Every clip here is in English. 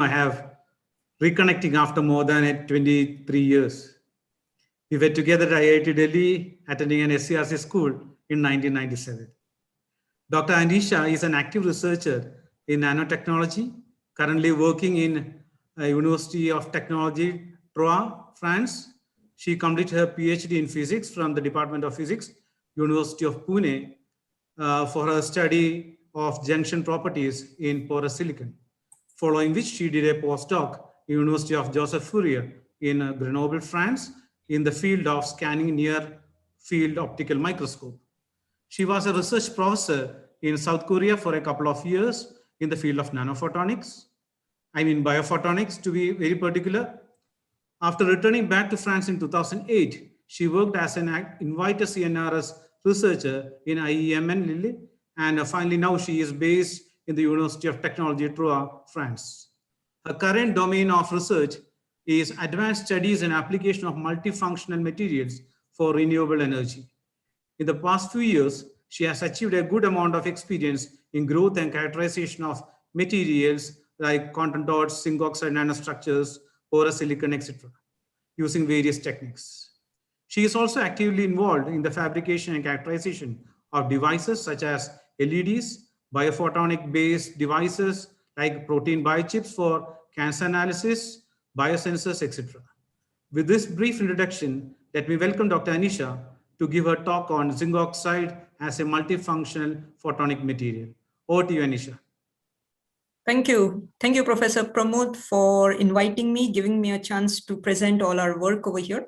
I have reconnecting after more than 23 years. We were together at IIT Delhi, attending an SCRC school in 1997. Dr. Anisha is an active researcher in nanotechnology, currently working in University of Technology, Troyes, France. She completed her PhD in physics from the Department of Physics, University of Pune, for her study of junction properties in porous silicon, following which she did a postdoc in University of Joseph Fourier in Grenoble, France, in the field of scanning near field optical microscope. She was a research professor in South Korea for a couple of years in the field of nanophotonics. Biophotonics to be very particular. After returning back to France in 2008, she worked as an invited CNRS researcher in IEMN Lille, and finally now she is based in the University of Technology, Troyes, France. Her current domain of research is advanced studies and application of multifunctional materials for renewable energy. In the past few years, she has achieved a good amount of experience in growth and characterization of materials like quantum dots, zinc oxide nanostructures, porous silicon, etc., using various techniques. She is also actively involved in the fabrication and characterization of devices such as LEDs, biophotonic-based devices like protein biochips for cancer analysis, biosensors, etc. With this brief introduction, let me welcome Dr. Anisha to give her talk on zinc oxide as a multifunctional photonic material. Over to you, Anisha. Thank you. Thank you, Professor Pramod, for inviting me, giving me a chance to present all our work over here.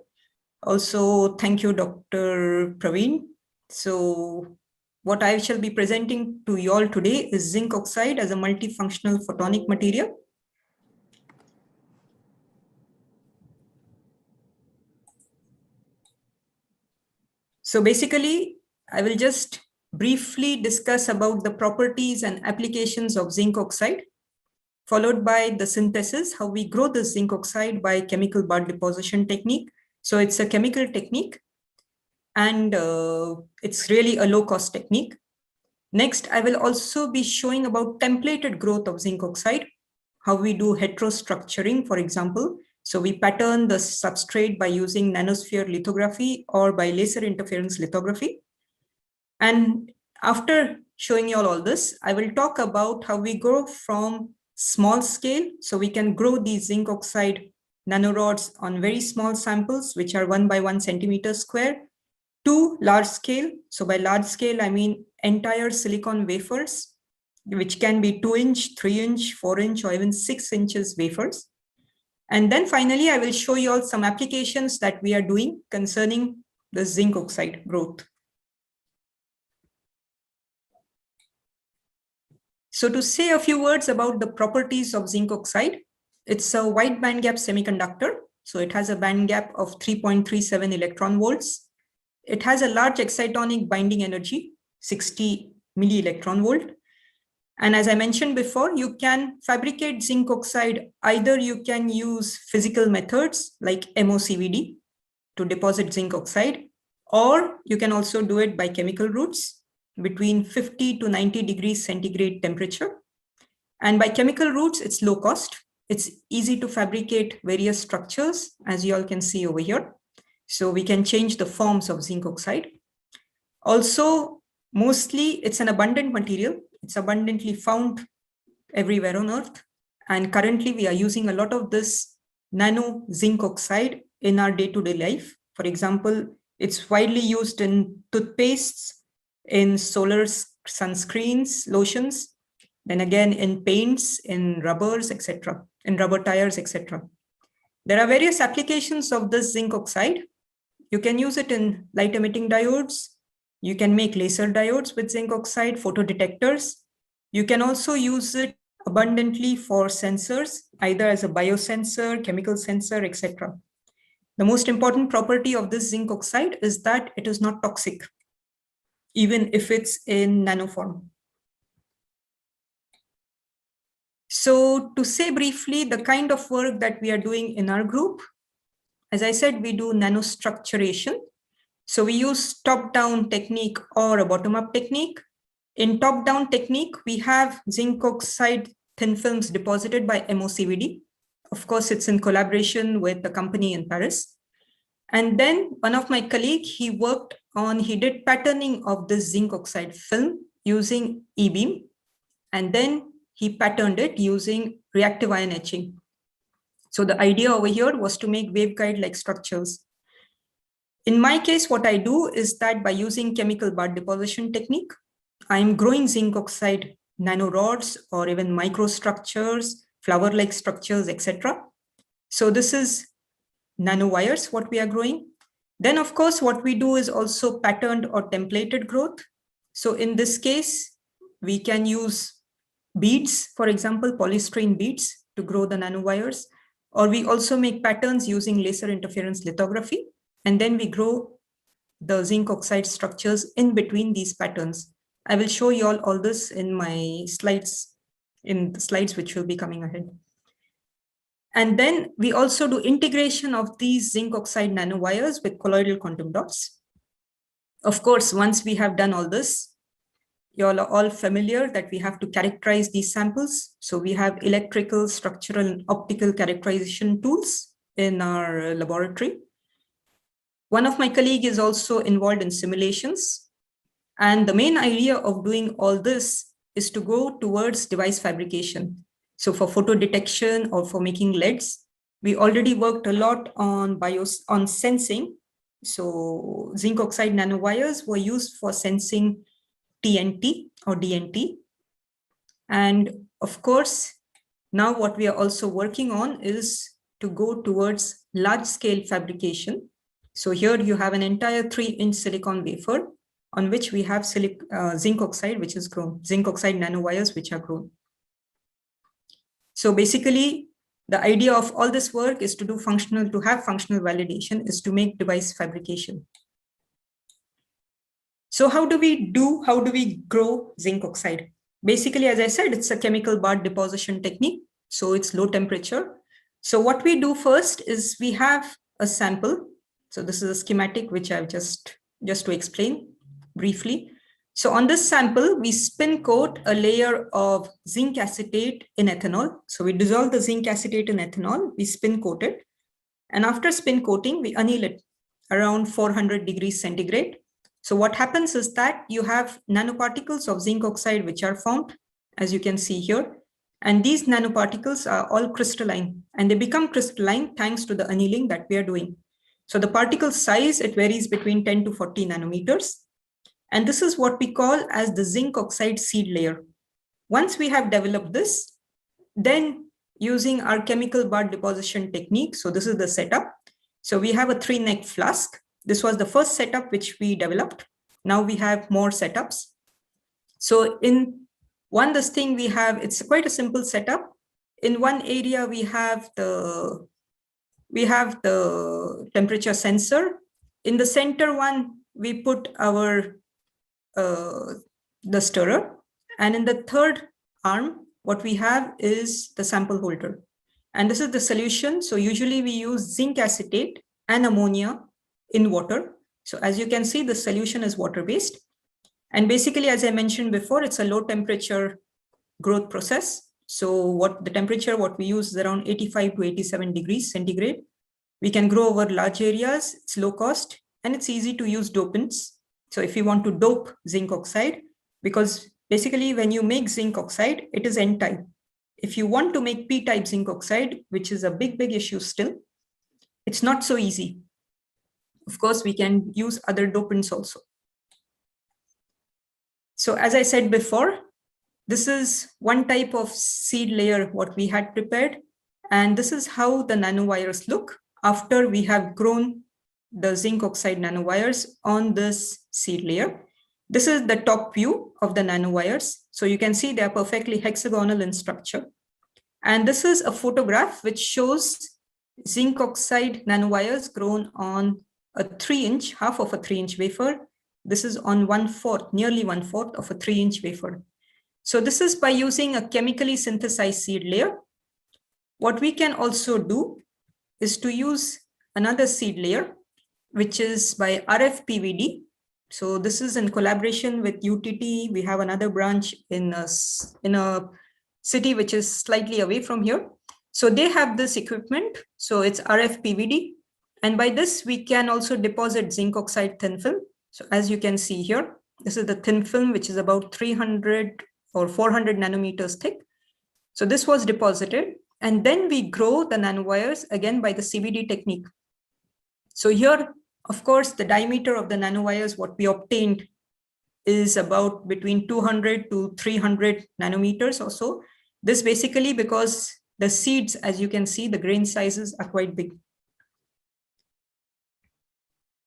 Also, thank you, Dr. Praveen. So what I shall be presenting to you all today is zinc oxide as a multifunctional photonic material. So basically, I will just briefly discuss about the properties and applications of zinc oxide, followed by the synthesis, how we grow the zinc oxide by chemical bar deposition technique. So it's a chemical technique, and it's really a low-cost technique. Next, I will also be showing about templated growth of zinc oxide, how we do heterostructuring, for example. So we pattern the substrate by using nanosphere lithography or by laser interference lithography. And after showing you all this, I will talk about how we go from small scale. So we can grow these zinc oxide nanorods on very small samples, which are 1 by 1 centimeter square, to large scale. So by large scale, I mean entire silicon wafers, which can be 2-inch, 3-inch, 4-inch, or even 6 inches wafers. And then finally, I will show you all some applications that we are doing concerning the zinc oxide growth. So to say a few words about the properties of zinc oxide, it's a wide bandgap semiconductor. So it has a bandgap of 3.37 electron volts. It has a large excitonic binding energy, 60 milli-electron volt. And as I mentioned before, you can fabricate zinc oxide. Either you can use physical methods like MOCVD to deposit zinc oxide, or you can also do it by chemical routes between 50 to 90 degrees centigrade temperature. And by chemical routes, it's low cost. It's easy to fabricate various structures, as you all can see over here. So we can change the forms of zinc oxide. Also, mostly it's an abundant material. It's abundantly found everywhere on Earth. And currently we are using a lot of this nano zinc oxide in our day-to-day life. For example, it's widely used in toothpastes, in solar sunscreens, lotions, then again in paints, in rubbers, etc., in rubber tires, etc. There are various applications of this zinc oxide. You can use it in light emitting diodes. You can make laser diodes with zinc oxide, photodetectors. You can also use it abundantly for sensors, either as a biosensor, chemical sensor, etc. The most important property of this zinc oxide is that it is not toxic, even if it's in nanoform. So to say briefly, the kind of work that we are doing in our group, as I said, we do nanostructuration. So we use top-down technique or a bottom-up technique. In top-down technique, we have zinc oxide thin films deposited by MOCVD. Of course, it's in collaboration with the company in Paris. And then one of my colleagues, he did patterning of the zinc oxide film using E-beam. And then he patterned it using reactive ion etching. So the idea over here was to make waveguide-like structures. In my case, what I do is that by using chemical bar deposition technique, I'm growing zinc oxide nanorods or even microstructures, flower-like structures, etc. So this is nanowires, what we are growing. Then, of course, what we do is also patterned or templated growth. So in this case, we can use beads, for example, polystyrene beads to grow the nanowires, or we also make patterns using laser interference lithography, and then we grow the zinc oxide structures in between these patterns. I will show you all this in my slides, in the slides which will be coming ahead. And then we also do integration of these zinc oxide nanowires with colloidal quantum dots. Of course, once we have done all this, you all are all familiar that we have to characterize these samples. So we have electrical, structural, and optical characterization tools in our laboratory. One of my colleagues is also involved in simulations. And the main idea of doing all this is to go towards device fabrication. So for photo detection or for making LEDs, we already worked a lot on sensing. So zinc oxide nanowires were used for sensing TNT or DNT. And of course, now what we are also working on is to go towards large scale fabrication. So here you have an entire 3-inch silicon wafer on which we have zinc oxide, which is grown, zinc oxide nanowires, which are grown. So basically, the idea of all this work is to have functional validation, is to make device fabrication. So how do we grow zinc oxide? Basically, as I said, it's a chemical bar deposition technique. So it's low temperature. So what we do first is we have a sample. So this is a schematic, which I've just to explain briefly. So on this sample, we spin coat a layer of zinc acetate in ethanol. So we dissolve the zinc acetate in ethanol, we spin coat it. And after spin coating, we anneal it around 400 degrees centigrade. So what happens is that you have nanoparticles of zinc oxide, which are formed, as you can see here. And these nanoparticles are all crystalline, and they become crystalline thanks to the annealing that we are doing. So the particle size, it varies between 10 to 40 nanometers. And this is what we call as the zinc oxide seed layer. Once we have developed this, then using our chemical bar deposition technique, so this is the setup. So we have a 3-neck flask. This was the first setup which we developed. Now we have more setups. So in this thing we have, it's quite a simple setup. In one area we have the temperature sensor. In the center one, we put our the stirrer, and in the third arm, what we have is the sample holder. And this is the solution. So usually we use zinc acetate and ammonia in water. So as you can see, the solution is water-based. And basically, as I mentioned before, it's a low temperature growth process. So what we use is around 85 to 87 degrees centigrade. We can grow over large areas, it's low cost, and it's easy to use dopants. So if you want to dope zinc oxide, because basically when you make zinc oxide, it is N-type. If you want to make P-type zinc oxide, which is a big issue still, it's not so easy. Of course, we can use other dopants also. So as I said before, this is one type of seed layer what we had prepared. And this is how the nanowires look after we have grown the zinc oxide nanowires on this seed layer. This is the top view of the nanowires. So you can see they are perfectly hexagonal in structure. And this is a photograph which shows zinc oxide nanowires grown on a 3-inch, half of a 3-inch wafer. This is on 1/4, nearly 1/4 of a 3-inch wafer. So this is by using a chemically synthesized seed layer. What we can also do is to use another seed layer, which is by RFPVD. So this is in collaboration with UTT. We have another branch in a city which is slightly away from here. So they have this equipment. So it's RF-PVD. And by this, we can also deposit zinc oxide thin film. So as you can see here, this is the thin film, which is about 300 or 400 nanometers thick. So this was deposited. And then we grow the nanowires again by the CVD technique. So here, of course, the diameter of the nanowires, what we obtained is about between 200 to 300 nanometers or so. This basically because the seeds, as you can see, the grain sizes are quite big.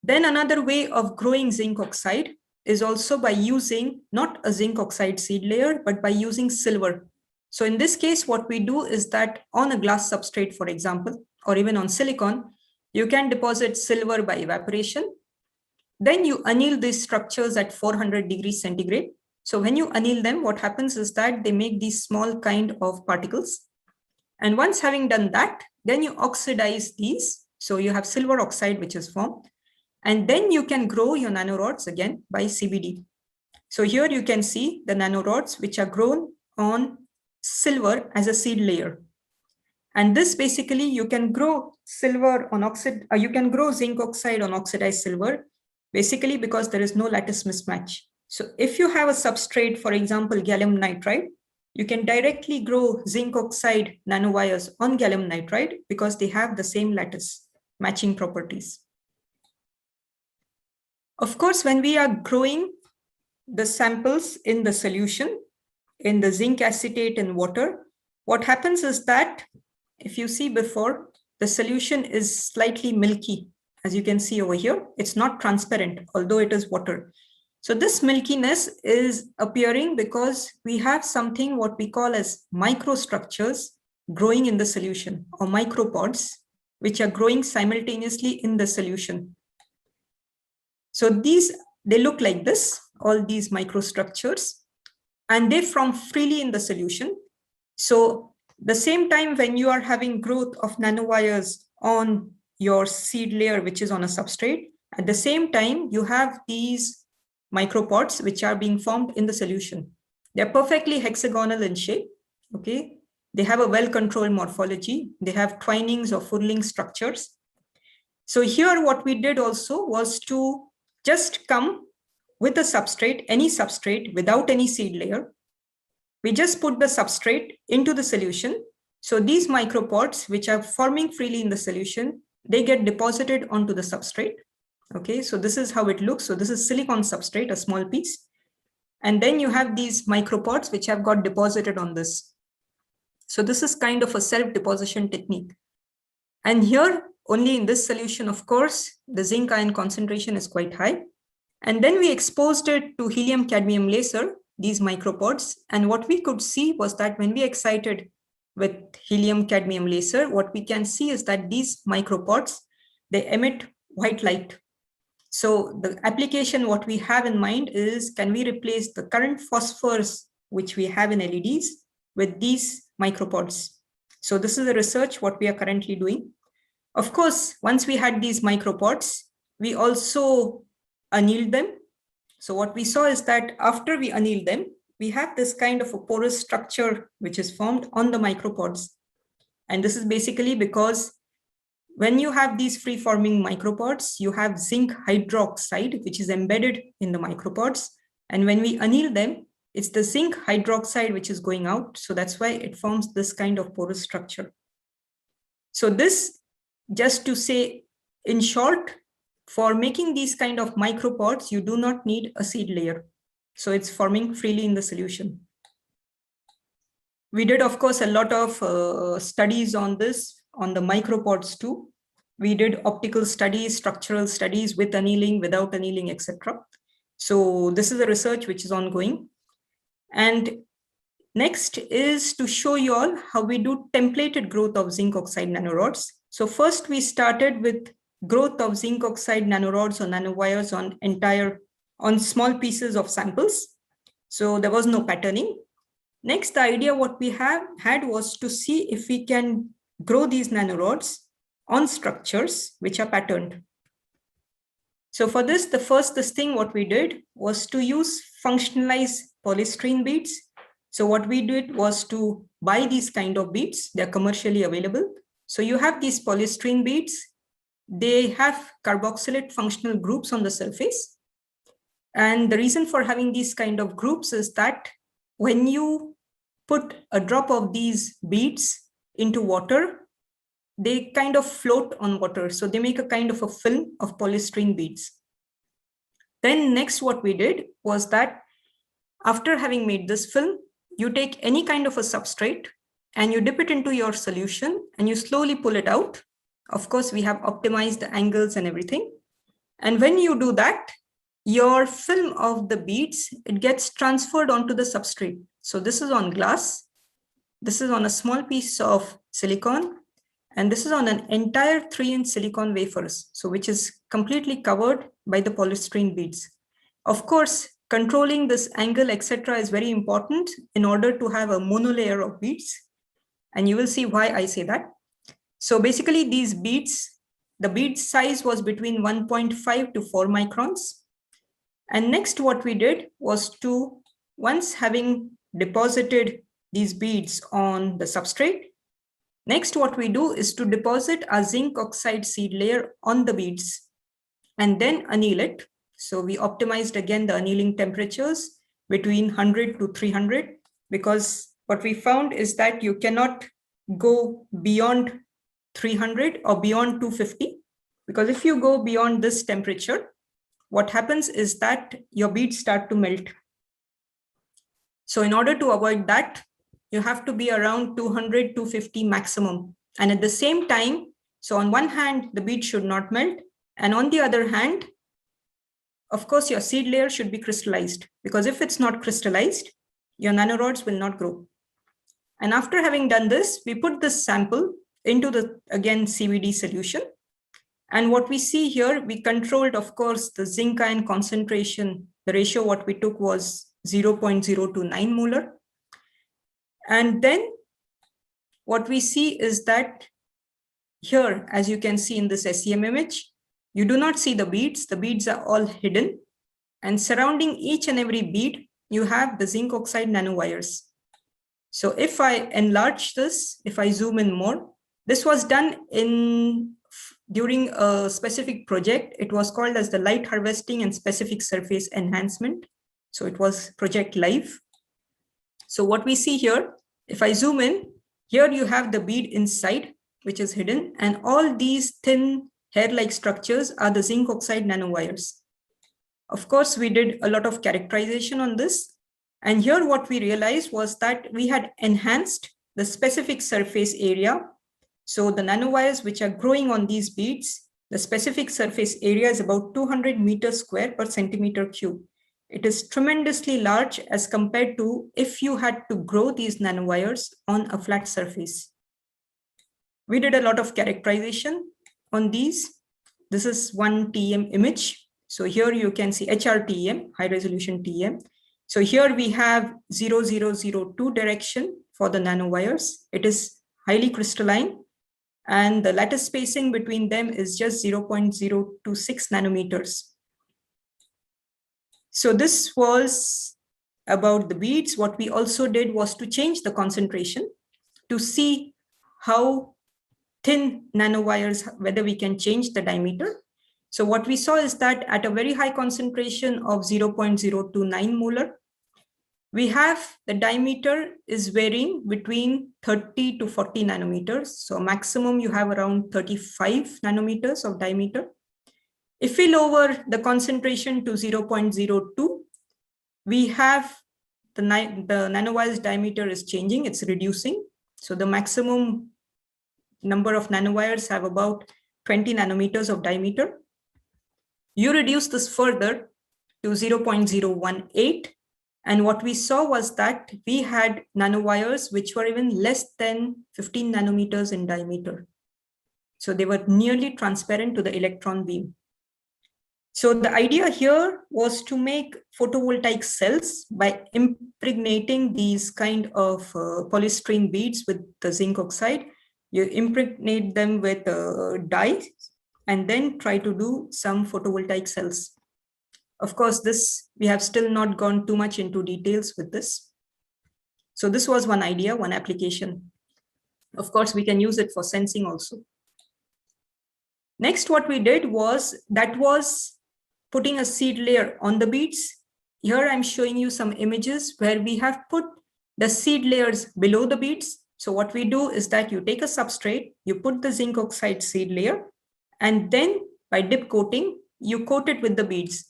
Then another way of growing zinc oxide is also by using not a zinc oxide seed layer, but by using silver. So in this case, what we do is that on a glass substrate, for example, or even on silicon, you can deposit silver by evaporation. Then you anneal these structures at 400 degrees centigrade. So when you anneal them, what happens is that they make these small kind of particles. And once having done that, then you oxidize these. So you have silver oxide, which is formed. And then you can grow your nanorods again by CVD. So here you can see the nanorods, which are grown on silver as a seed layer. And this basically, you can grow silver on oxide, you can grow zinc oxide on oxidized silver, basically because there is no lattice mismatch. So if you have a substrate, for example, gallium nitride, you can directly grow zinc oxide nanowires on gallium nitride because they have the same lattice matching properties. Of course, when we are growing the samples in the solution, in the zinc acetate and water, what happens is that if you see before, the solution is slightly milky. As you can see over here, it's not transparent, although it is water. So this milkiness is appearing because we have something what we call as microstructures growing in the solution, or micropods, which are growing simultaneously in the solution. So they look like this, all these microstructures, and they form freely in the solution. So the same time when you are having growth of nanowires on your seed layer, which is on a substrate, at the same time, you have these micropods which are being formed in the solution. They're perfectly hexagonal in shape, okay? They have a well-controlled morphology. They have twinings or furling structures. So here what we did also was to just come with a substrate, any substrate without any seed layer. We just put the substrate into the solution. So these micropods, which are forming freely in the solution, they get deposited onto the substrate. Okay, so this is how it looks. So this is silicon substrate, a small piece. And then you have these micropods which have got deposited on this. So this is kind of a self-deposition technique. And here, only in this solution, of course, the zinc ion concentration is quite high. And then we exposed it to helium-cadmium laser, these micropods. And what we could see was that when we excited with helium-cadmium laser, what we can see is that these micropods, they emit white light. So the application, what we have in mind is, can we replace the current phosphors, which we have in LEDs, with these micropods? So this is the research, what we are currently doing. Of course, once we had these micropods, we also annealed them. So what we saw is that after we anneal them, we have this kind of a porous structure which is formed on the micropods. And this is basically because when you have these free-forming micropods, you have zinc hydroxide, which is embedded in the micropods. And when we anneal them, it's the zinc hydroxide which is going out. So that's why it forms this kind of porous structure. So this, just to say, in short, for making these kind of micropods, you do not need a seed layer. So it's forming freely in the solution. We did, of course, a lot of studies on this, on the micropods too. We did optical studies, structural studies with annealing, without annealing, etc. So this is a research which is ongoing. And next is to show you all how we do templated growth of zinc oxide nanorods. So first we started with growth of zinc oxide nanorods or nanowires on small pieces of samples. So there was no patterning. Next, the idea what we had was to see if we can grow these nanorods on structures which are patterned. So for this, the first thing what we did was to use functionalized polystyrene beads. So what we did was to buy these kind of beads. They're commercially available. So you have these polystyrene beads. They have carboxylate functional groups on the surface. And the reason for having these kind of groups is that when you put a drop of these beads into water, they kind of float on water. So they make a kind of a film of polystyrene beads. Then next what we did was that after having made this film, you take any kind of a substrate and you dip it into your solution and you slowly pull it out. Of course, we have optimized the angles and everything. And when you do that, your film of the beads, it gets transferred onto the substrate. So this is on glass. This is on a small piece of silicon. And this is on an entire 3-inch silicon wafers, so which is completely covered by the polystyrene beads. Of course, controlling this angle, etc., is very important in order to have a monolayer of beads. And you will see why I say that. So basically these beads, the bead size was between 1.5 to 4 microns. And next what we did was to, once having deposited these beads on the substrate, next what we do is to deposit a zinc oxide seed layer on the beads and then anneal it. So we optimized again the annealing temperatures between 100 to 300, because what we found is that you cannot go beyond 300 or beyond 250, because if you go beyond this temperature, what happens is that your beads start to melt. So in order to avoid that, you have to be around 200, 250 maximum. And at the same time, so on one hand, the bead should not melt. And on the other hand, of course, your seed layer should be crystallized, because if it's not crystallized, your nanorods will not grow. And after having done this, we put this sample into the, again, CVD solution. And what we see here, we controlled, of course, the zinc ion concentration. The ratio what we took was 0.029 molar. And then what we see is that here, as you can see in this SEM image, you do not see the beads. The beads are all hidden. And surrounding each and every bead, you have the zinc oxide nanowires. So if I enlarge this, if I zoom in more, this was done during a specific project. It was called as the light harvesting and specific surface enhancement. So it was Project Live. So what we see here, if I zoom in, here you have the bead inside, which is hidden, and all these thin hair-like structures are the zinc oxide nanowires. Of course, we did a lot of characterization on this. And here what we realized was that we had enhanced the specific surface area. So the nanowires which are growing on these beads, the specific surface area is about 200 meters square per centimeter cube. It is tremendously large as compared to if you had to grow these nanowires on a flat surface. We did a lot of characterization on these. This is one TEM image. So here you can see HRTEM, high resolution TEM. So here we have 0002 direction for the nanowires. It is highly crystalline, and the lattice spacing between them is just 0.026 nanometers. So this was about the beads. What we also did was to change the concentration to see how thin nanowires, whether we can change the diameter. So what we saw is that at a very high concentration of 0.029 molar, we have the diameter is varying between 30 to 40 nanometers. So maximum you have around 35 nanometers of diameter. If we lower the concentration to 0.02, we have the nanowires diameter is changing, it's reducing. So the maximum number of nanowires have about 20 nanometers of diameter. You reduce this further to 0.018. And what we saw was that we had nanowires which were even less than 15 nanometers in diameter. So they were nearly transparent to the electron beam. So the idea here was to make photovoltaic cells by impregnating these kind of polystyrene beads with the zinc oxide. You impregnate them with dye and then try to do some photovoltaic cells. Of course, this we have still not gone too much into details with this. So this was one idea, one application. Of course, we can use it for sensing also. Next, what we did was putting a seed layer on the beads. Here I'm showing you some images where we have put the seed layers below the beads. So what we do is that you take a substrate, you put the zinc oxide seed layer, and then by dip coating, you coat it with the beads.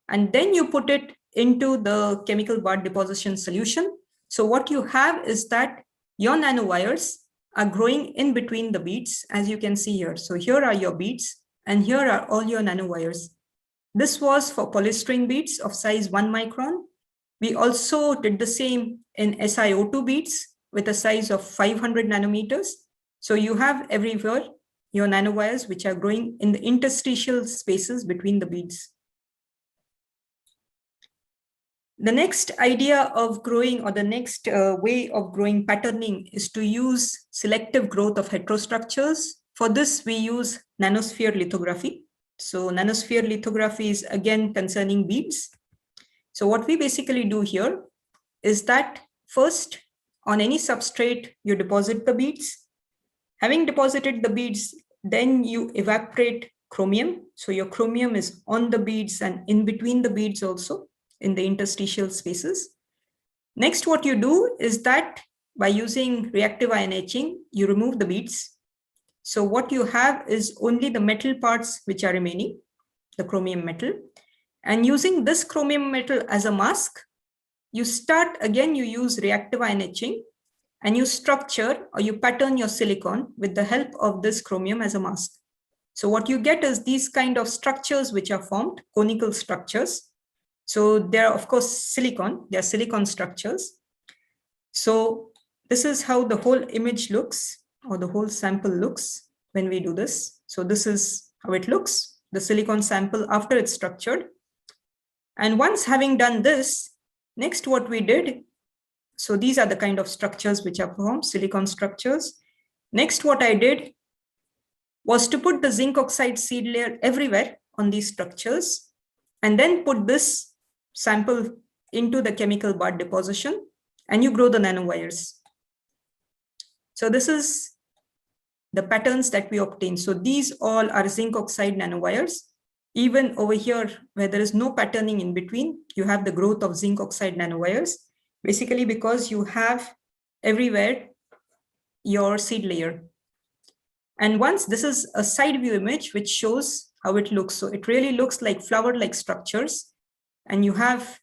And then you put it into the chemical bar deposition solution. So what you have is that your nanowires are growing in between the beads, as you can see here. So here are your beads, and here are all your nanowires. This was for polystyrene beads of size 1 micron. We also did the same in SiO2 beads with a size of 500 nanometers. So you have everywhere your nanowires which are growing in the interstitial spaces between the beads. The next idea of growing, or the next way of growing patterning, is to use selective growth of heterostructures. For this, we use nanosphere lithography. So nanosphere lithography is again concerning beads. So what we basically do here is that first, on any substrate, you deposit the beads. Having deposited the beads, then you evaporate chromium. So your chromium is on the beads and in between the beads also, in the interstitial spaces. Next, what you do is that by using reactive ion etching, you remove the beads. So what you have is only the metal parts which are remaining, the chromium metal. And using this chromium metal as a mask, you start again, you use reactive ion etching, and you structure or you pattern your silicon with the help of this chromium as a mask. So what you get is these kind of structures which are formed, conical structures. So they're of course silicon, they're silicon structures. So this is how the whole image looks, or the whole sample looks when we do this. So this is how it looks, the silicon sample after it's structured. And once having done this, next what we did, so these are the kind of structures which are formed, silicon structures. Next what I did was to put the zinc oxide seed layer everywhere on these structures, and then put this sample into the chemical bar deposition, and you grow the nanowires. So this is the patterns that we obtain. So these all are zinc oxide nanowires. Even over here, where there is no patterning in between, you have the growth of zinc oxide nanowires, basically because you have everywhere your seed layer. And once, this is a side view image which shows how it looks. So it really looks like flower-like structures. And you have,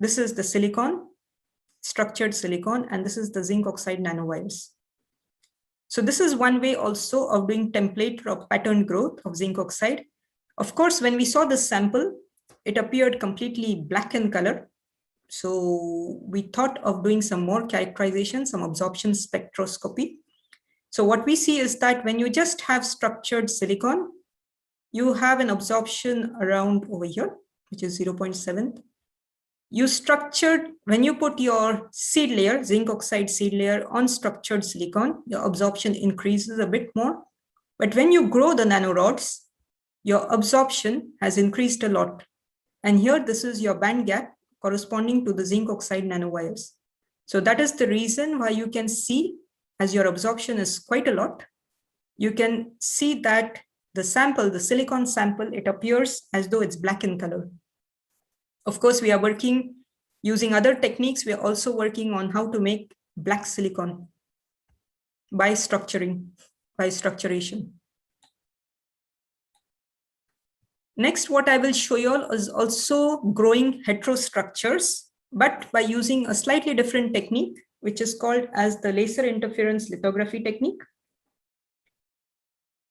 this is the silicon, structured silicon, and this is the zinc oxide nanowires. So this is one way also of doing template or pattern growth of zinc oxide. Of course, when we saw this sample, it appeared completely black in color. So we thought of doing some more characterization, some absorption spectroscopy. So what we see is that when you just have structured silicon, you have an absorption around over here, which is 0.7. You structured, when you put your seed layer, zinc oxide seed layer on structured silicon, your absorption increases a bit more. But when you grow the nanorods, your absorption has increased a lot. And here, this is your band gap corresponding to the zinc oxide nanowires. So that is the reason why you can see, as your absorption is quite a lot, you can see that the sample, the silicon sample, it appears as though it's black in color. Of course, we are working using other techniques. We are also working on how to make black silicon by structuring, by structuration. Next, what I will show you all is also growing heterostructures, but by using a slightly different technique, which is called as the laser interference lithography technique.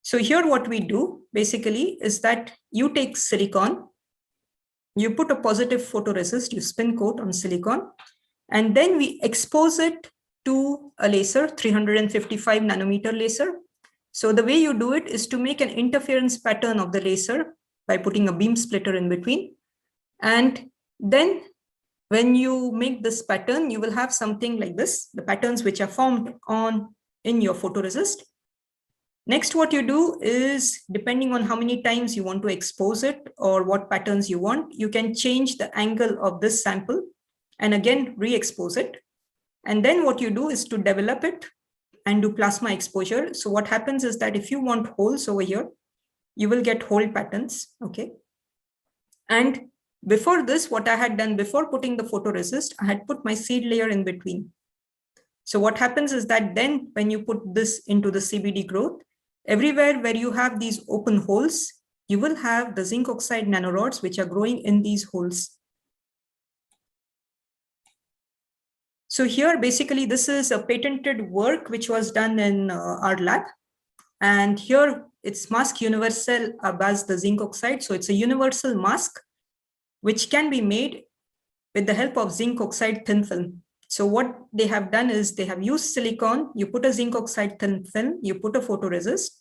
So here what we do basically is that you take silicon, you put a positive photoresist, you spin coat on silicon, and then we expose it to a laser, 355 nanometer laser. So the way you do it is to make an interference pattern of the laser by putting a beam splitter in between. And then when you make this pattern, you will have something like this, the patterns which are formed in your photoresist. Next, what you do is, depending on how many times you want to expose it or what patterns you want, you can change the angle of this sample and again re-expose it. And then what you do is to develop it and do plasma exposure. So what happens is that if you want holes over here, you will get hole patterns, okay? And before this, what I had done before putting the photoresist, I had put my seed layer in between. So what happens is that then when you put this into the CBD growth, everywhere where you have these open holes, you will have the zinc oxide nanorods which are growing in these holes. So here, basically, this is a patented work which was done in our lab. And here it's mask universal as the zinc oxide. So it's a universal mask which can be made with the help of zinc oxide thin film. So what they have done is they have used silicon, you put a zinc oxide thin film, you put a photoresist,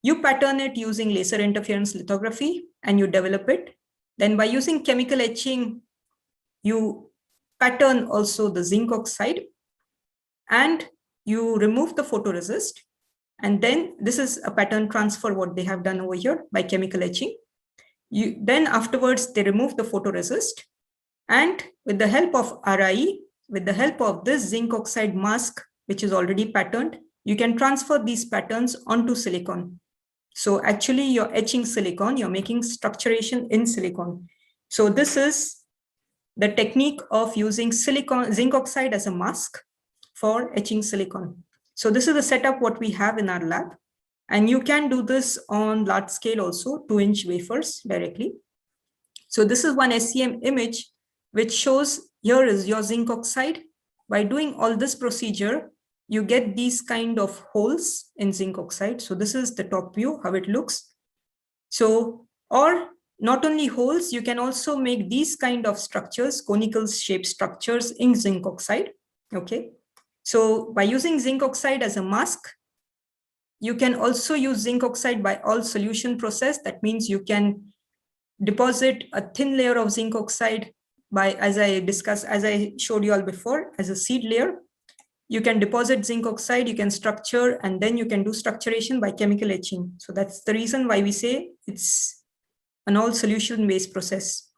you pattern it using laser interference lithography, and you develop it. Then by using chemical etching, you pattern also the zinc oxide, and you remove the photoresist. And then this is a pattern transfer, what they have done over here by chemical etching. Then afterwards, they remove the photoresist. And with the help of RIE, with the help of this zinc oxide mask, which is already patterned, you can transfer these patterns onto silicon. So actually you're etching silicon, you're making structuration in silicon. So this is the technique of using silicon, zinc oxide as a mask for etching silicon. So this is the setup what we have in our lab. And you can do this on large scale also, 2-inch wafers directly. So this is one SEM image which shows here is your zinc oxide. By doing all this procedure, you get these kind of holes in zinc oxide. So this is the top view, how it looks. So, or not only holes, you can also make these kind of structures, conical shaped structures in zinc oxide, okay? So by using zinc oxide as a mask, you can also use zinc oxide by all solution process. That means you can deposit a thin layer of zinc oxide by, as I showed you all before, as a seed layer. You can deposit zinc oxide, you can structure, and then you can do structuration by chemical etching. So that's the reason why we say it's an all solution based process.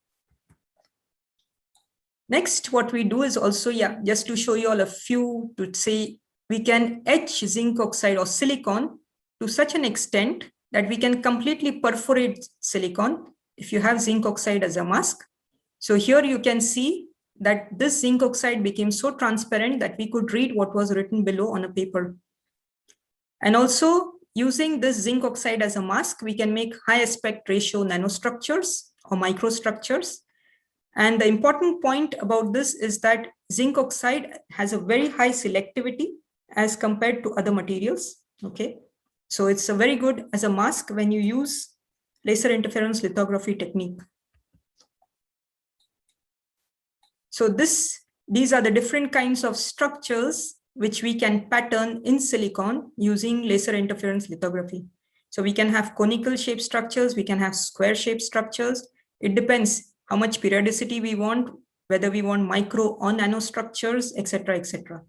Next, what we do is also, just to show you all a few, to say we can etch zinc oxide or silicon to such an extent that we can completely perforate silicon if you have zinc oxide as a mask. So here you can see that this zinc oxide became so transparent that we could read what was written below on a paper. And also using this zinc oxide as a mask, we can make high aspect ratio nanostructures or microstructures. And the important point about this is that zinc oxide has a very high selectivity as compared to other materials, okay? So it's a very good as a mask when you use laser interference lithography technique. So these are the different kinds of structures which we can pattern in silicon using laser interference lithography. So we can have conical shaped structures, we can have square shaped structures. It depends how much periodicity we want, whether we want micro or nano structures, etc., etc.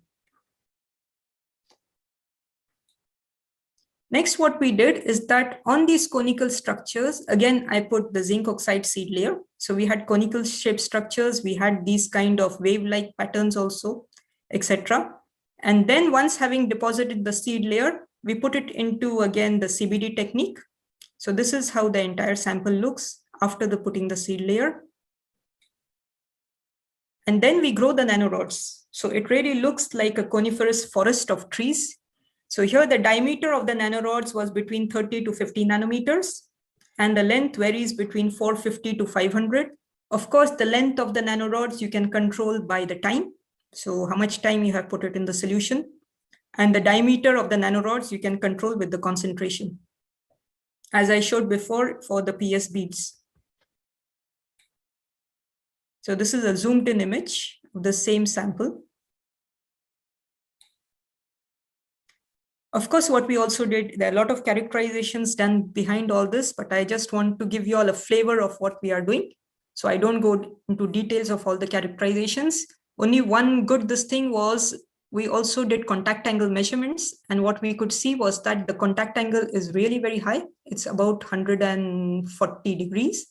Next, what we did is that on these conical structures, again, I put the zinc oxide seed layer. So we had conical shaped structures, we had these kind of wave-like patterns also, etc. And then once having deposited the seed layer, we put it into, again, the CBD technique. So this is how the entire sample looks after the putting the seed layer. And then we grow the nanorods. So it really looks like a coniferous forest of trees. So here the diameter of the nanorods was between 30 to 50 nanometers, and the length varies between 450 to 500. Of course, the length of the nanorods you can control by the time. So how much time you have put it in the solution. And the diameter of the nanorods you can control with the concentration, as I showed before for the PS beads. So this is a zoomed in image of the same sample. Of course, what we also did, there are a lot of characterizations done behind all this, but I just want to give you all a flavor of what we are doing. So I don't go into details of all the characterizations. Only one good this thing was we also did contact angle measurements. And what we could see was that the contact angle is really very high. It's about 140 degrees.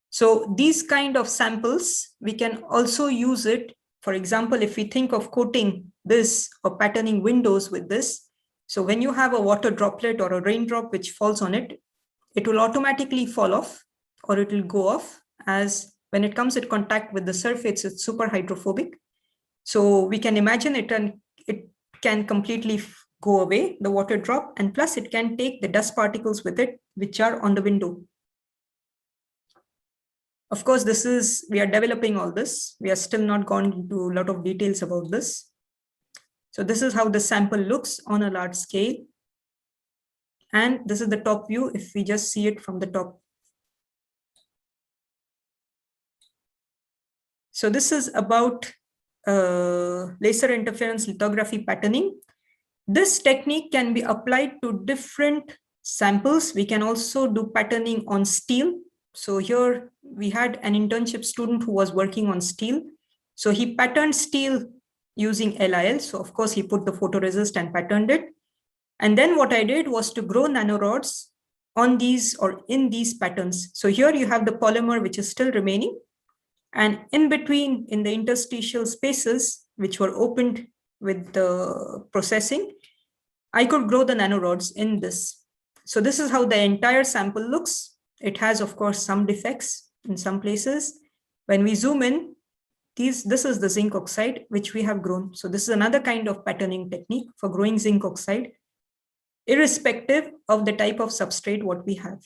So these kind of samples, we can also use it. For example, if we think of coating this or patterning windows with this. So when you have a water droplet or a raindrop which falls on it, it will automatically fall off or it will go off, as when it comes in contact with the surface, it's super hydrophobic. So we can imagine it can completely go away, the water drop, and plus it can take the dust particles with it, which are on the window. Of course, we are developing all this. We are still not gone into a lot of details about this. So this is how the sample looks on a large scale. And this is the top view if we just see it from the top. So this is about laser interference lithography patterning. This technique can be applied to different samples. We can also do patterning on steel. So here we had an internship student who was working on steel. So he patterned steel using LIL. So of course he put the photoresist and patterned it. And then what I did was to grow nanorods on these or in these patterns. So here you have the polymer which is still remaining. And in between, in the interstitial spaces, which were opened with the processing, I could grow the nanorods in this. So this is how the entire sample looks. It has, of course, some defects in some places. When we zoom in, this is the zinc oxide, which we have grown. So this is another kind of patterning technique for growing zinc oxide, irrespective of the type of substrate what we have.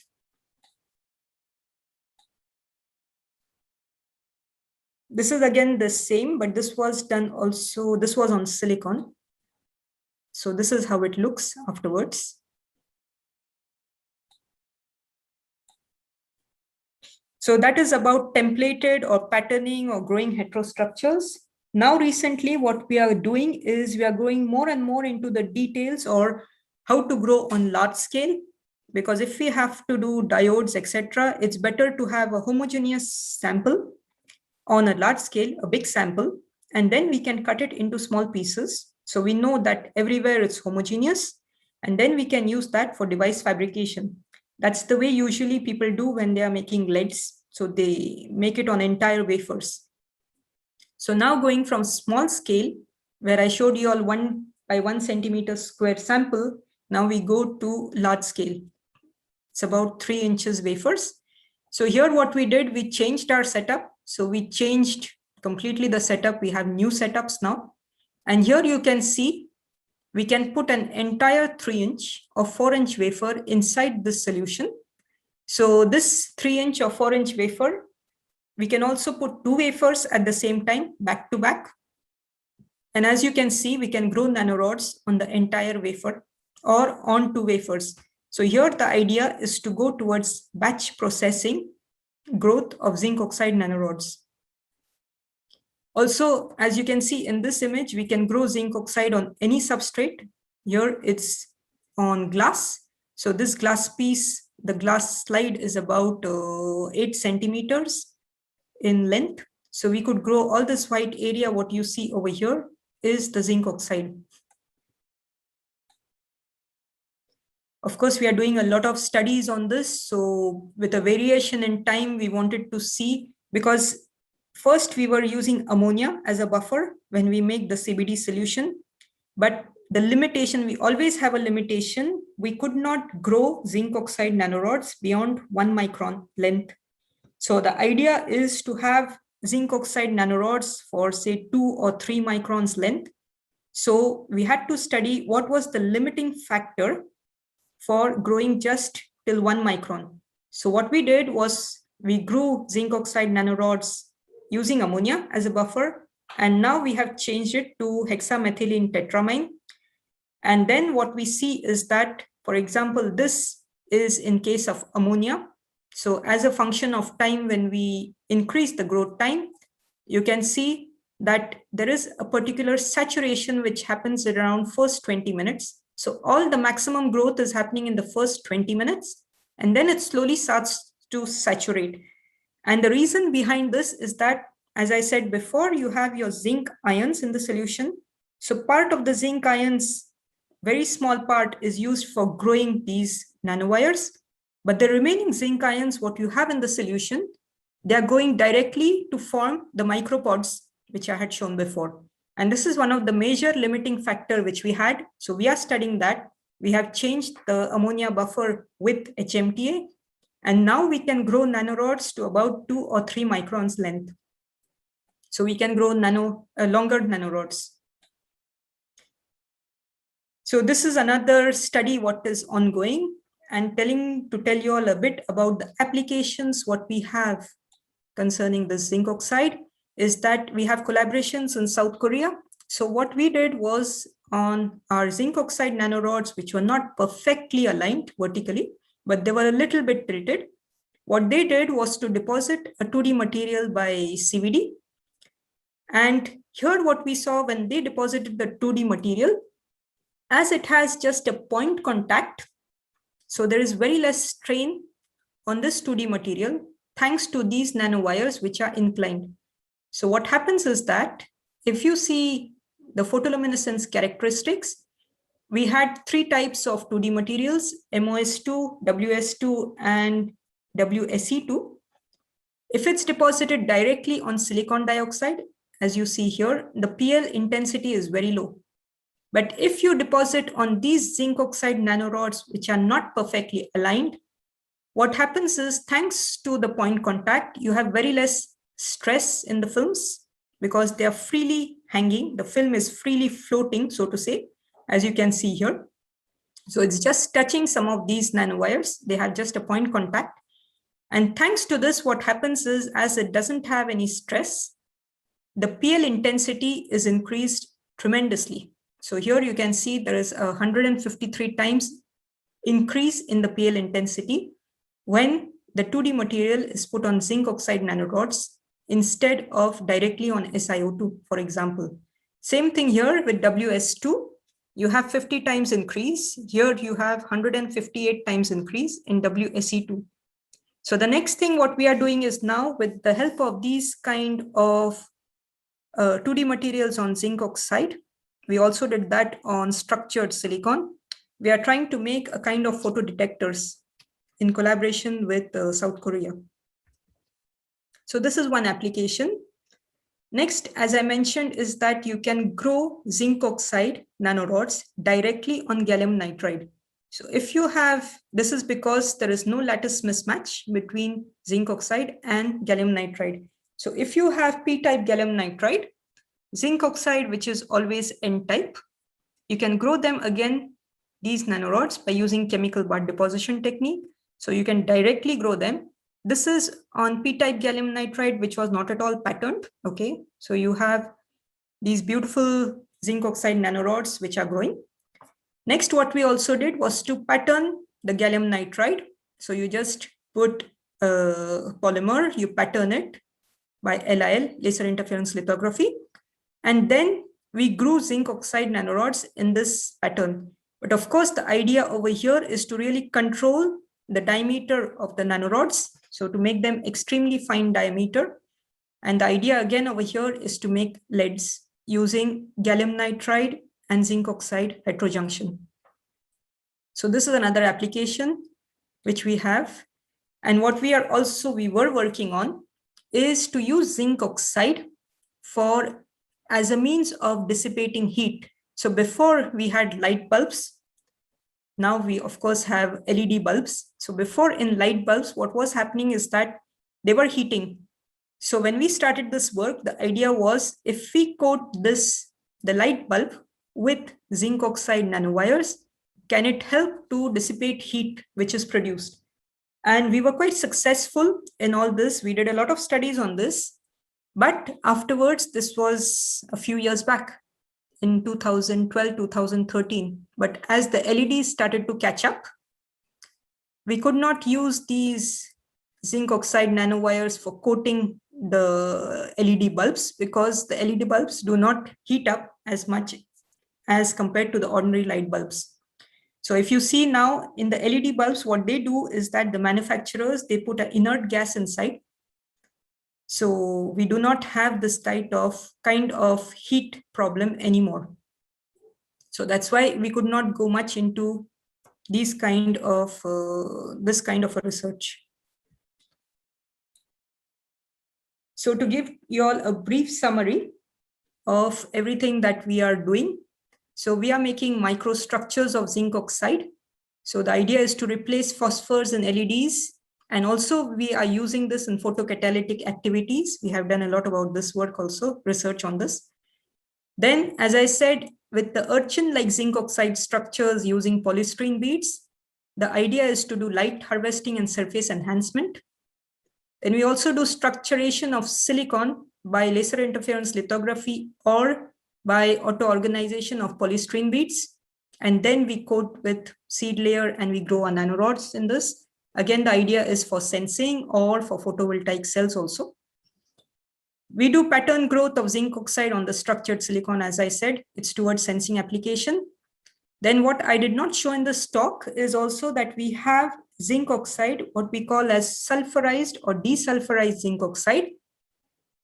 This is again the same, but this was done also, this was on silicon. So this is how it looks afterwards. So that is about templated or patterning or growing heterostructures. Now recently what we are doing is we are going more and more into the details or how to grow on large scale. Because if we have to do diodes, etc., it's better to have a homogeneous sample on a large scale, a big sample, and then we can cut it into small pieces. So we know that everywhere it's homogeneous, and then we can use that for device fabrication. That's the way usually people do when they are making LEDs. So they make it on entire wafers. So now going from small scale, where I showed you all 1 by 1 centimeter square sample, now we go to large scale. It's about 3 inches wafers. So here what we did, we changed our setup. So we changed completely the setup. We have new setups now. And here you can see, we can put an entire 3-inch or 4-inch wafer inside this solution. So this 3-inch or 4-inch wafer, we can also put 2 wafers at the same time, back to back. And as you can see, we can grow nanorods on the entire wafer or on 2 wafers. So here the idea is to go towards batch processing growth of zinc oxide nanorods. Also, as you can see in this image, we can grow zinc oxide on any substrate. Here it's on glass. So this glass piece, the glass slide is about 8 centimeters in length. So we could grow all this white area. What you see over here is the zinc oxide. Of course, we are doing a lot of studies on this. So with a variation in time, we wanted to see, because first we were using ammonia as a buffer when we make the CBD solution. But the limitation, we always have a limitation. We could not grow zinc oxide nanorods beyond 1 micron length. So the idea is to have zinc oxide nanorods for say 2 or 3 microns length. So we had to study what was the limiting factor for growing just till 1 micron. So what we did was we grew zinc oxide nanorods using ammonia as a buffer. And now we have changed it to hexamethylene tetramine. And then what we see is that, for example, this is in case of ammonia. So as a function of time, when we increase the growth time, you can see that there is a particular saturation which happens around first 20 minutes. So all the maximum growth is happening in the first 20 minutes, and then it slowly starts to saturate. And the reason behind this is that, as I said before, you have your zinc ions in the solution. So part of the zinc ions, very small part, is used for growing these nanowires. But the remaining zinc ions, what you have in the solution, they are going directly to form the micropods, which I had shown before. And this is one of the major limiting factor which we had. So we are studying that. We have changed the ammonia buffer with HMTA, and now we can grow nanorods to about 2 or 3 microns length. So we can grow longer nanorods. So this is another study what is ongoing, and to tell you all a bit about the applications what we have concerning the zinc oxide is that we have collaborations in South Korea. So what we did was on our zinc oxide nanorods, which were not perfectly aligned vertically, but they were a little bit tilted. What they did was to deposit a 2D material by CVD. And here what we saw when they deposited the 2D material, as it has just a point contact, so there is very less strain on this 2D material thanks to these nanowires which are inclined. So what happens is that if you see the photoluminescence characteristics, we had 3 types of 2D materials, MOS2, WS2, and WSE2. If it's deposited directly on silicon dioxide, as you see here, the PL intensity is very low. But if you deposit on these zinc oxide nanorods, which are not perfectly aligned, what happens is, thanks to the point contact, you have very less stress in the films because they are freely hanging. The film is freely floating, so to say, as you can see here. So it's just touching some of these nanowires. They have just a point contact. And thanks to this, what happens is, as it doesn't have any stress, the PL intensity is increased tremendously. So here you can see there is a 153 times increase in the PL intensity when the 2D material is put on zinc oxide nanorods instead of directly on SiO2, for example. Same thing here with WS2, you have 50 times increase. Here you have 158 times increase in WSE2. So the next thing what we are doing is now, with the help of these kind of 2D materials on zinc oxide, we also did that on structured silicon. We are trying to make a kind of photodetectors in collaboration with South Korea. So this is one application. Next, as I mentioned, is that you can grow zinc oxide nanorods directly on gallium nitride. So if you have, this is because there is no lattice mismatch between zinc oxide and gallium nitride. So if you have P-type gallium nitride, zinc oxide, which is always N-type, you can grow them again, these nanorods, by using chemical bar deposition technique. So you can directly grow them. This is on P-type gallium nitride, which was not at all patterned. Okay, so you have these beautiful zinc oxide nanorods which are growing. Next, what we also did was to pattern the gallium nitride. So you just put a polymer, you pattern it by LIL, laser interference lithography, and then we grew zinc oxide nanorods in this pattern. But of course, the idea over here is to really control the diameter of the nanorods, so to make them extremely fine diameter. And the idea again over here is to make LEDs using gallium nitride and zinc oxide heterojunction. So this is another application which we have. And what we were working on is to use zinc oxide as a means of dissipating heat. So before we had light bulbs, now we of course have LED bulbs. So before, in light bulbs, what was happening is that they were heating. So when we started this work, the idea was, if we coat the light bulb with zinc oxide nanowires, can it help to dissipate heat which is produced? And we were quite successful in all this. We did a lot of studies on this. But afterwards, this was a few years back in 2012, 2013. But as the LEDs started to catch up, we could not use these zinc oxide nanowires for coating the LED bulbs, because the LED bulbs do not heat up as much as compared to the ordinary light bulbs. So if you see now in the LED bulbs, what they do is that the manufacturers, they put an inert gas inside. So we do not have this kind of heat problem anymore. So that's why we could not go much into this kind of a research. So to give you all a brief summary, of everything that we are doing. So we are making microstructures of zinc oxide. So the idea is to replace phosphors in LEDs. And also we are using this in photocatalytic activities. We have done a lot about this work also, research on this. Then, as I said, with the urchin-like zinc oxide structures using polystyrene beads, the idea is to do light harvesting and surface enhancement. Then we also do structuration of silicon by laser interference lithography or by auto-organization of polystyrene beads. And then we coat with seed layer and we grow our nanorods in this. Again, the idea is for sensing or for photovoltaic cells also. We do pattern growth of zinc oxide on the structured silicon. As I said, it's towards sensing application. Then what I did not show in this talk is also that we have zinc oxide, what we call as sulfurized or desulfurized zinc oxide.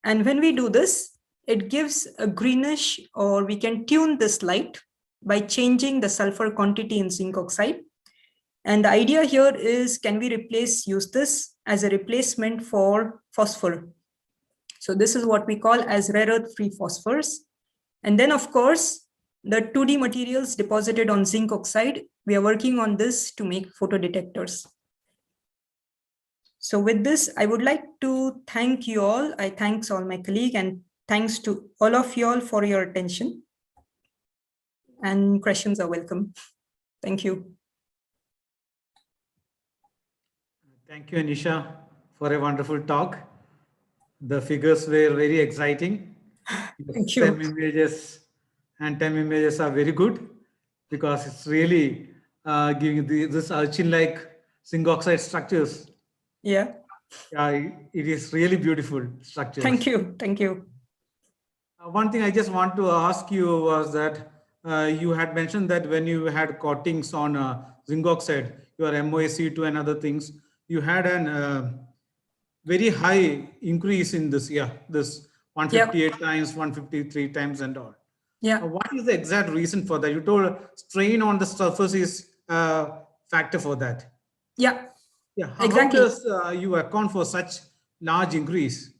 And when we do this, it gives a greenish, or we can tune this light by changing the sulfur quantity in zinc oxide. And the idea here is, can we use this as a replacement for phosphor? So this is what we call as rare earth free phosphors. And then of course, the 2D materials deposited on zinc oxide, we are working on this to make photodetectors. So with this, I would like to thank you all. I thanks all my colleagues and thanks to all of you all for your attention. And questions are welcome. Thank you. Thank you, Anisha, for a wonderful talk. The figures were very exciting. Thank you. 10 images and 10 images are very good because it's really giving this urchin-like zinc oxide structures. Yeah. It is really beautiful structures. Thank you. Thank you. One thing I just want to ask you was that you had mentioned that when you had coatings on zinc oxide, your MOSC2 and other things, you had an very high increase in this, this 158 times, 153 times and all. Yeah. What is the exact reason for that? You told strain on the surface is a factor for that. Yeah. Yeah. Exactly. How does you account for such large increase?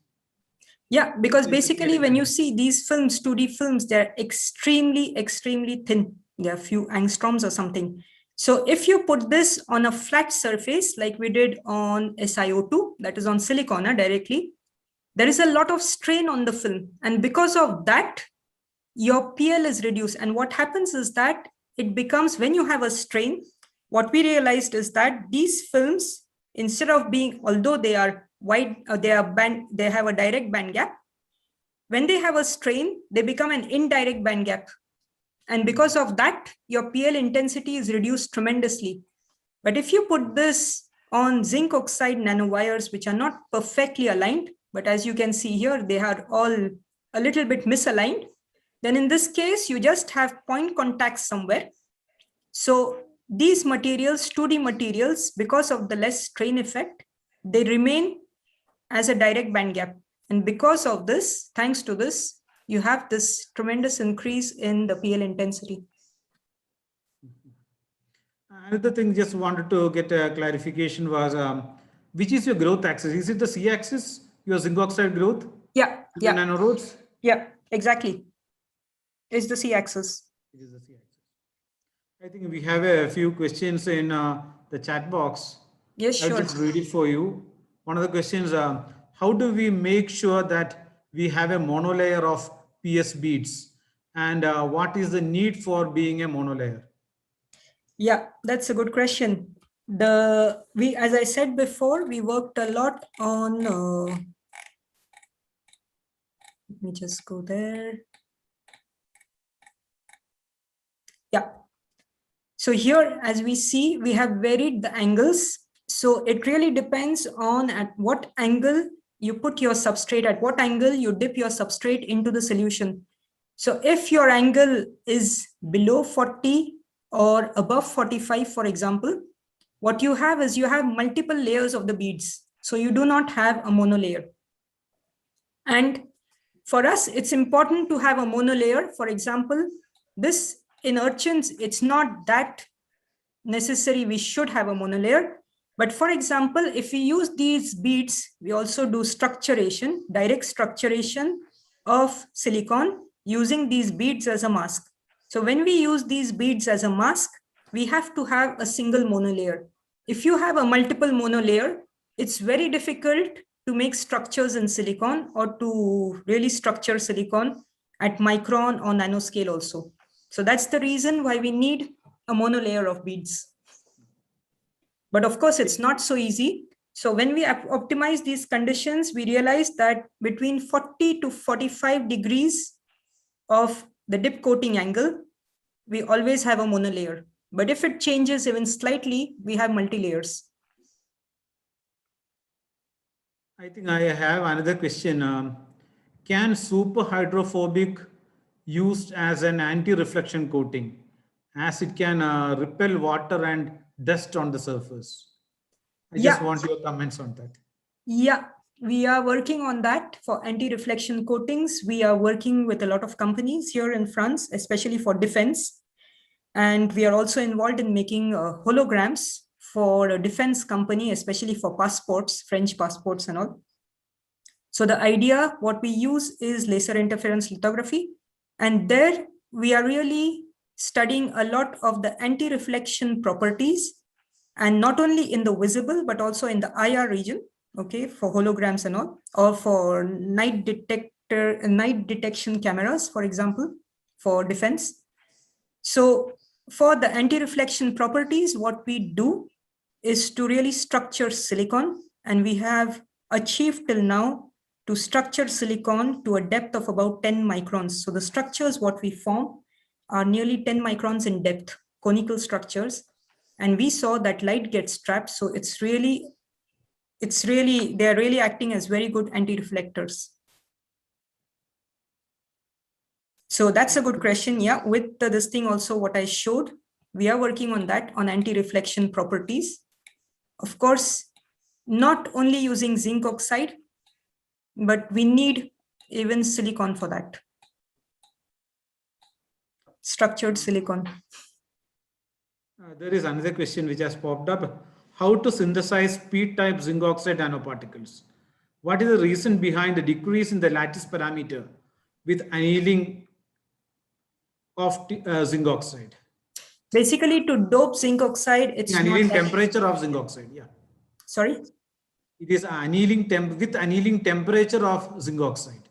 Yeah, because basically when you see these films, 2D films, they're extremely, extremely thin. They're a few angstroms or something. So if you put this on a flat surface, like we did on SiO2, that is on silicon directly, there is a lot of strain on the film. And because of that, your PL is reduced. And what happens is that it becomes, when you have a strain, what we realized is that these films, instead of being, although they are wide, they have a direct band gap, when they have a strain, they become an indirect band gap. And because of that, your PL intensity is reduced tremendously. But if you put this on zinc oxide nanowires, which are not perfectly aligned, but as you can see here, they are all a little bit misaligned, then in this case, you just have point contacts somewhere. So these materials, 2D materials, because of the less strain effect, they remain as a direct band gap. And because of this, thanks to this, you have this tremendous increase in the PL intensity. Another thing, just wanted to get a clarification was, which is your growth axis? Is it the C axis, your zinc oxide growth? Yeah. Yeah. Nanorods? Yeah, exactly. It's the C axis. It is the C axis. I think we have a few questions in the chat box. Yes, sure. I'll just read it for you. One of the questions, how do we make sure that we have a monolayer of PS beads? And what is the need for being a monolayer? Yeah, that's a good question. As I said before, we worked a lot on, let me just go there. Yeah. So here, as we see, we have varied the angles. So it really depends on at what angle you put your substrate, at what angle you dip your substrate into the solution. So if your angle is below 40 or above 45, for example, what you have is you have multiple layers of the beads. So you do not have a monolayer. And for us, it's important to have a monolayer. For example, this in urchins, it's not that necessary. We should have a monolayer. But for example, if we use these beads, we also do structuration, direct structuration of silicon. using these beads as a mask. So when we use these beads as a mask, we have to have a single monolayer. If you have a multiple monolayer, it's very difficult to make structures in silicon or to really structure silicon at micron or nanoscale also. So that's the reason why we need a monolayer of beads. But of course, it's not so easy. So when we optimize these conditions, we realize that between 40 to 45 degrees of the dip coating angle, we always have a monolayer. But if it changes even slightly, we have multi-layers. I think I have another question. Can superhydrophobic used as an anti-reflection coating, as it can repel water and dust on the surface? I just want your comments on that. Yeah, we are working on that for anti-reflection coatings. We are working with a lot of companies here in France, especially for defense. And we are also involved in making holograms for a defense company, especially for passports, French passports and all. So the idea, what we use is laser interference lithography. And there we are really studying a lot of the anti-reflection properties, and not only in the visible, but also in the IR region, okay, for holograms and all, or for night detection cameras, for example, for defense. So for the anti-reflection properties, what we do is to really structure silicon, and we have achieved till now to structure silicon to a depth of about 10 microns. So the structures what we form are nearly 10 microns in depth, conical structures. And we saw that light gets trapped. So they're really acting as very good anti-reflectors. So that's a good question. Yeah, with this thing also what I showed, we are working on that, on anti-reflection properties. Of course, not only using zinc oxide, but we need even silicon for that. Structured silicon. There is another question which has popped up. How to synthesize p-type zinc oxide nanoparticles? What is the reason behind the decrease in the lattice parameter with annealing of zinc oxide? Basically, to dope zinc oxide, it's annealing not temperature of zinc oxide. Yeah. Sorry? It is annealing with annealing temperature of zinc oxide.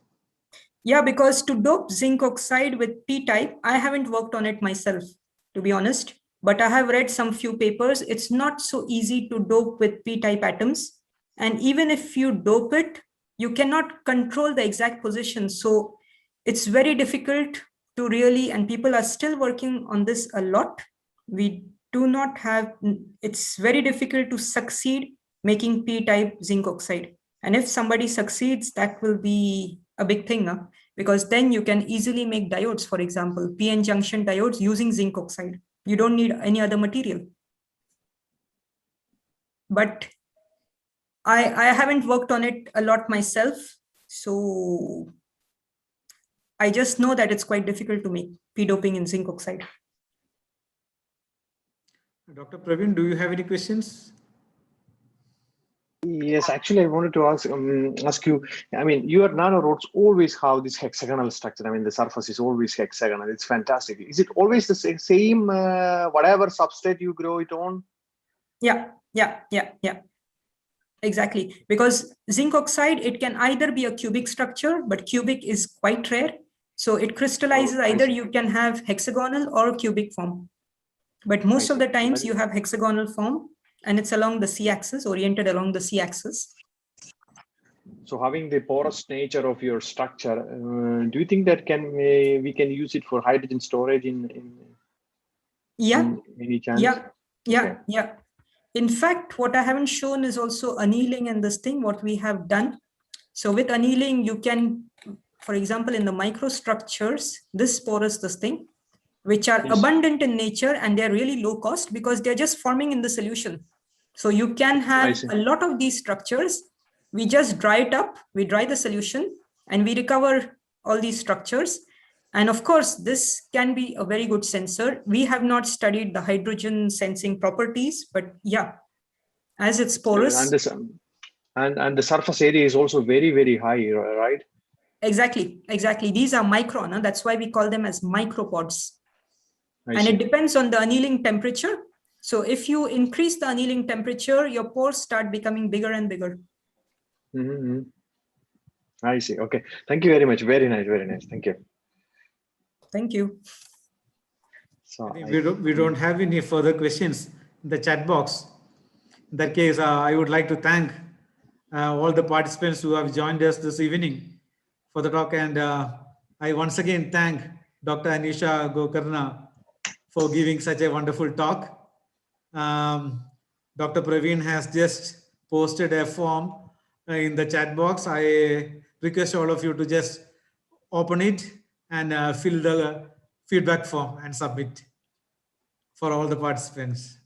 Yeah, because to dope zinc oxide with p-type, I haven't worked on it myself, to be honest, but I have read some few papers. It's not so easy to dope with p-type atoms. And even if you dope it, you cannot control the exact position. So it's very difficult to really, and people are still working on this a lot. We do not have, it's very difficult to succeed making p-type zinc oxide. And if somebody succeeds, that will be a big thing, huh? Because then you can easily make diodes, for example, PN junction diodes using zinc oxide. You don't need any other material. But I haven't worked on it a lot myself. So I just know that it's quite difficult to make p-doping in zinc oxide. Dr. Praveen, do you have any questions? Yes, actually, I wanted to ask you. I mean, your nanorods always have this hexagonal structure. I mean, the surface is always hexagonal. It's fantastic. Is it always the same whatever substrate you grow it on? Yeah. Exactly. Because zinc oxide, it can either be a cubic structure, but cubic is quite rare. So it crystallizes either you can have hexagonal or cubic form. But most of the times you have hexagonal form, and it's along the c-axis, oriented along the c-axis. So having the porous nature of your structure, do you think that we can use it for hydrogen storage in any chance? Yeah. In fact, what I haven't shown is also annealing and this thing, what we have done. So with annealing, you can, for example, in the microstructures, this porous, this thing, which are abundant in nature, and they're really low cost because they're just forming in the solution. So you can have a lot of these structures. We just dry it up, we dry the solution, and we recover all these structures. And of course, this can be a very good sensor. We have not studied the hydrogen sensing properties, but yeah, as it's porous. And the surface area is also very, very high, right? Exactly. These are micron. That's why we call them as micropods. I see. It depends on the annealing temperature. So if you increase the annealing temperature, your pores start becoming bigger and bigger. Mm-hmm. I see. Okay. Thank you very much. Very nice. Very nice. Thank you. Thank you. So We don't have any further questions in the chat box. In that case, I would like to thank all the participants who have joined us this evening for the talk. And I once again thank Dr. Anisha Gokarna for giving such a wonderful talk. Dr. Praveen has just posted a form in the chat box. I request all of you to just open it and fill the feedback form and submit for all the participants.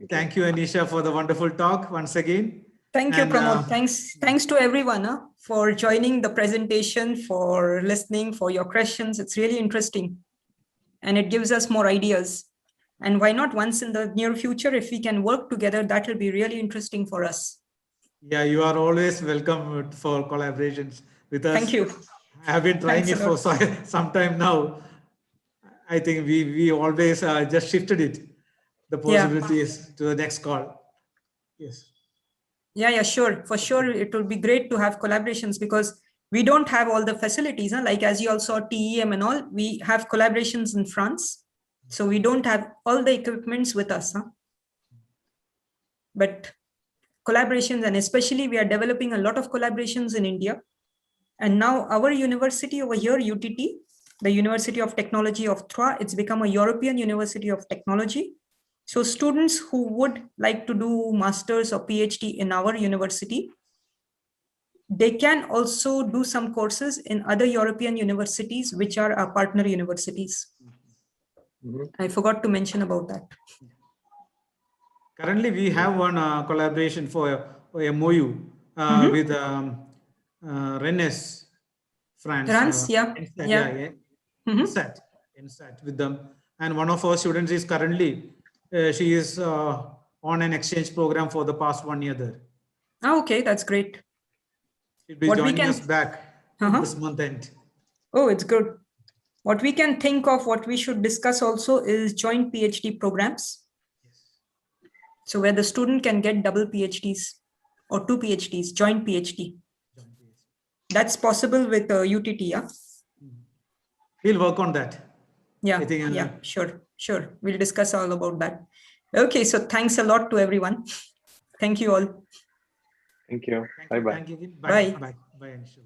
Thank you, Anisha, for the wonderful talk once again. Thank you, Pramod. Thanks to everyone for joining the presentation, for listening, for your questions. It's really interesting. And it gives us more ideas. And why not once in the near future, if we can work together, that will be really interesting for us. Yeah, you are always welcome for collaborations with us. Thank you. I have been trying it for some time now. I think we always just shifted it, the possibilities to the next call. Yes. Yeah, sure. For sure, it will be great to have collaborations because we don't have all the facilities. Like as you all saw TEM and all, we have collaborations in France. So we don't have all the equipments with us. But collaborations, and especially we are developing a lot of collaborations in India. And now our university over here, UTT, the University of Technology of Troyes, it's become a European University of Technology. So students who would like to do masters or PhD in our university, they can also do some courses in other European universities, which are our partner universities. Mm-hmm. I forgot to mention about that. Currently, we have one collaboration for MOU with Rennes, France. INSAT with them. And one of our students is currently, she is on an exchange program for the past 1 year there. Oh, okay, that's great. She'll be joining us back this month end. Oh, it's good. What we can think of, what we should discuss also is joint PhD programs. Yes. So where the student can get double PhDs or 2 PhDs, joint PhD. That's possible with UTT, yeah? We'll work on that. Yeah, sure. We'll discuss all about that. Okay, so thanks a lot to everyone. Thank you all. Thank you. Bye-bye. Bye. Bye, Anisha.